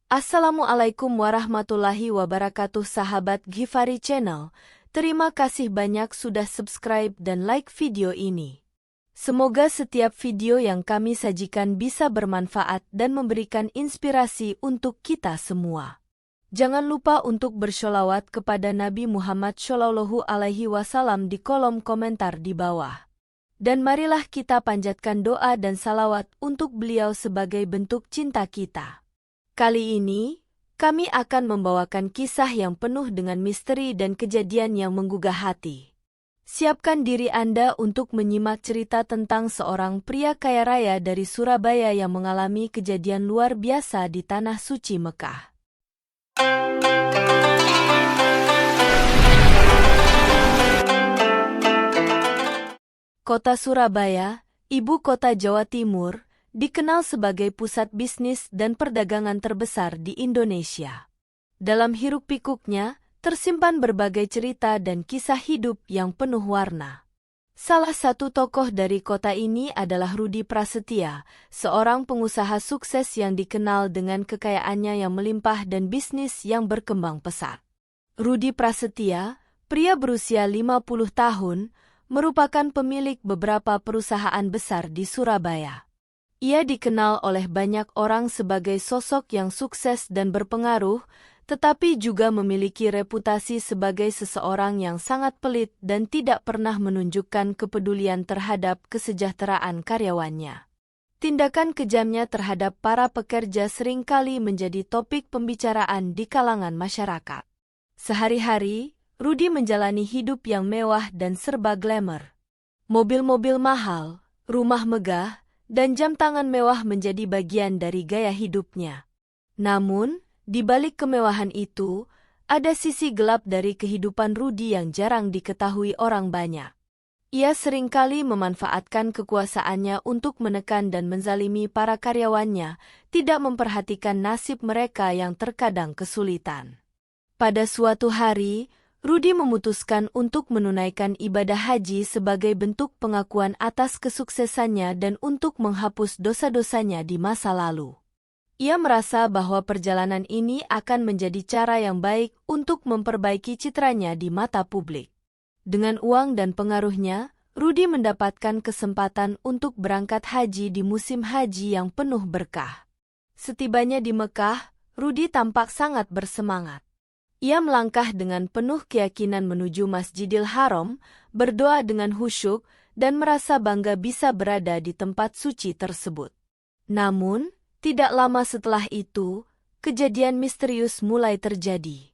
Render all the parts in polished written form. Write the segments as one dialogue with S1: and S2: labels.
S1: Assalamualaikum warahmatullahi wabarakatuh sahabat Ghifari Channel. Terima kasih banyak sudah subscribe dan like video ini. Semoga setiap video yang kami sajikan bisa bermanfaat dan memberikan inspirasi untuk kita semua. Jangan lupa untuk bersholawat kepada Nabi Muhammad SAW di kolom komentar di bawah. Dan marilah kita panjatkan doa dan salawat untuk beliau sebagai bentuk cinta kita. Kali ini, kami akan membawakan kisah yang penuh dengan misteri dan kejadian yang menggugah hati. Siapkan diri Anda untuk menyimak cerita tentang seorang pria kaya raya dari Surabaya yang mengalami kejadian luar biasa di Tanah Suci Mekah. Kota Surabaya, ibu kota Jawa Timur, dikenal sebagai pusat bisnis dan perdagangan terbesar di Indonesia. Dalam hiruk-pikuknya, tersimpan berbagai cerita dan kisah hidup yang penuh warna. Salah satu tokoh dari kota ini adalah Rudi Prasetya, seorang pengusaha sukses yang dikenal dengan kekayaannya yang melimpah dan bisnis yang berkembang pesat. Rudi Prasetya, pria berusia 50 tahun, merupakan pemilik beberapa perusahaan besar di Surabaya. Ia dikenal oleh banyak orang sebagai sosok yang sukses dan berpengaruh, tetapi juga memiliki reputasi sebagai seseorang yang sangat pelit dan tidak pernah menunjukkan kepedulian terhadap kesejahteraan karyawannya. Tindakan kejamnya terhadap para pekerja seringkali menjadi topik pembicaraan di kalangan masyarakat. Sehari-hari, Rudi menjalani hidup yang mewah dan serba glamour. Mobil-mobil mahal, rumah megah, dan jam tangan mewah menjadi bagian dari gaya hidupnya. Namun, di balik kemewahan itu, ada sisi gelap dari kehidupan Rudi yang jarang diketahui orang banyak. Ia seringkali memanfaatkan kekuasaannya untuk menekan dan menzalimi para karyawannya, tidak memperhatikan nasib mereka yang terkadang kesulitan. Pada suatu hari, Rudi memutuskan untuk menunaikan ibadah haji sebagai bentuk pengakuan atas kesuksesannya dan untuk menghapus dosa-dosanya di masa lalu. Ia merasa bahwa perjalanan ini akan menjadi cara yang baik untuk memperbaiki citranya di mata publik. Dengan uang dan pengaruhnya, Rudi mendapatkan kesempatan untuk berangkat haji di musim haji yang penuh berkah. Setibanya di Mekah, Rudi tampak sangat bersemangat. Ia melangkah dengan penuh keyakinan menuju Masjidil Haram, berdoa dengan khusyuk, dan merasa bangga bisa berada di tempat suci tersebut. Namun, tidak lama setelah itu, kejadian misterius mulai terjadi.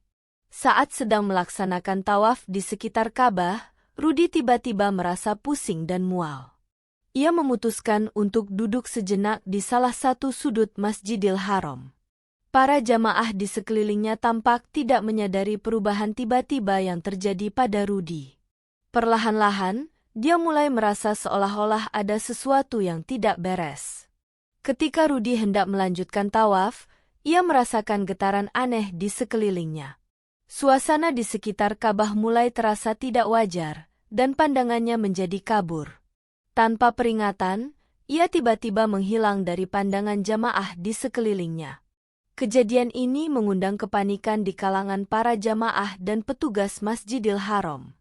S1: Saat sedang melaksanakan tawaf di sekitar Ka'bah, Rudi tiba-tiba merasa pusing dan mual. Ia memutuskan untuk duduk sejenak di salah satu sudut Masjidil Haram. Para jamaah di sekelilingnya tampak tidak menyadari perubahan tiba-tiba yang terjadi pada Rudi. Perlahan-lahan, dia mulai merasa seolah-olah ada sesuatu yang tidak beres. Ketika Rudi hendak melanjutkan tawaf, ia merasakan getaran aneh di sekelilingnya. Suasana di sekitar Ka'bah mulai terasa tidak wajar, dan pandangannya menjadi kabur. Tanpa peringatan, ia tiba-tiba menghilang dari pandangan jamaah di sekelilingnya. Kejadian ini mengundang kepanikan di kalangan para jamaah dan petugas Masjidil Haram.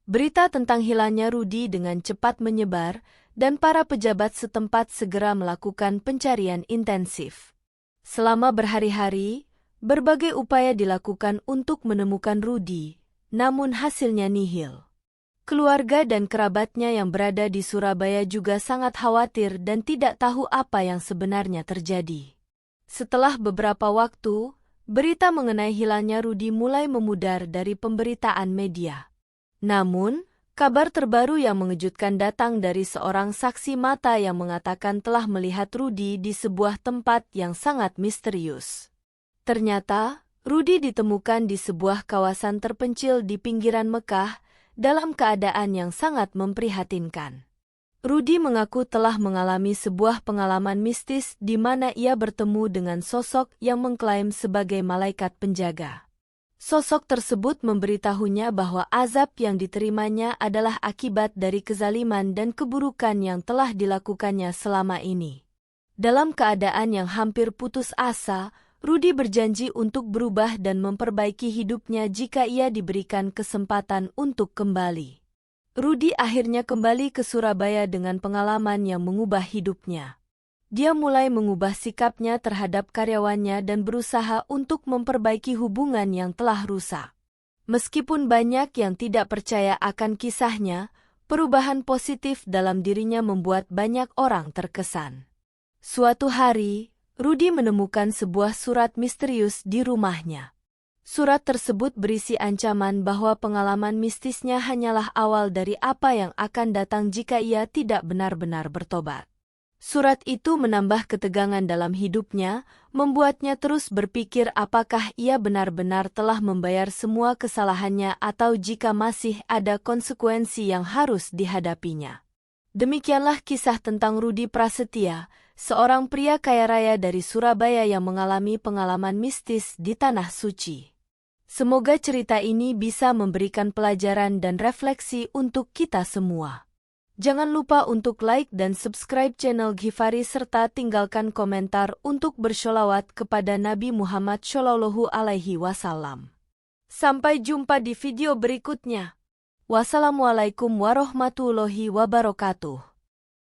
S1: Berita tentang hilangnya Rudi dengan cepat menyebar, dan para pejabat setempat segera melakukan pencarian intensif. Selama berhari-hari, berbagai upaya dilakukan untuk menemukan Rudi, namun hasilnya nihil. Keluarga dan kerabatnya yang berada di Surabaya juga sangat khawatir dan tidak tahu apa yang sebenarnya terjadi. Setelah beberapa waktu, berita mengenai hilangnya Rudi mulai memudar dari pemberitaan media. Namun, kabar terbaru yang mengejutkan datang dari seorang saksi mata yang mengatakan telah melihat Rudi di sebuah tempat yang sangat misterius. Ternyata, Rudi ditemukan di sebuah kawasan terpencil di pinggiran Mekah dalam keadaan yang sangat memprihatinkan. Rudi mengaku telah mengalami sebuah pengalaman mistis di mana ia bertemu dengan sosok yang mengklaim sebagai malaikat penjaga. Sosok tersebut memberitahunya bahwa azab yang diterimanya adalah akibat dari kezaliman dan keburukan yang telah dilakukannya selama ini. Dalam keadaan yang hampir putus asa, Rudi berjanji untuk berubah dan memperbaiki hidupnya jika ia diberikan kesempatan untuk kembali. Rudi akhirnya kembali ke Surabaya dengan pengalaman yang mengubah hidupnya. Dia mulai mengubah sikapnya terhadap karyawannya dan berusaha untuk memperbaiki hubungan yang telah rusak. Meskipun banyak yang tidak percaya akan kisahnya, perubahan positif dalam dirinya membuat banyak orang terkesan. Suatu hari, Rudi menemukan sebuah surat misterius di rumahnya. Surat tersebut berisi ancaman bahwa pengalaman mistisnya hanyalah awal dari apa yang akan datang jika ia tidak benar-benar bertobat. Surat itu menambah ketegangan dalam hidupnya, membuatnya terus berpikir apakah ia benar-benar telah membayar semua kesalahannya atau jika masih ada konsekuensi yang harus dihadapinya. Demikianlah kisah tentang Rudi Prasetya, seorang pria kaya raya dari Surabaya yang mengalami pengalaman mistis di Tanah Suci. Semoga cerita ini bisa memberikan pelajaran dan refleksi untuk kita semua. Jangan lupa untuk like dan subscribe channel Ghifari serta tinggalkan komentar untuk bersholawat kepada Nabi Muhammad Shallallahu Alaihi Wasallam. Sampai jumpa di video berikutnya. Wassalamualaikum warahmatullahi wabarakatuh.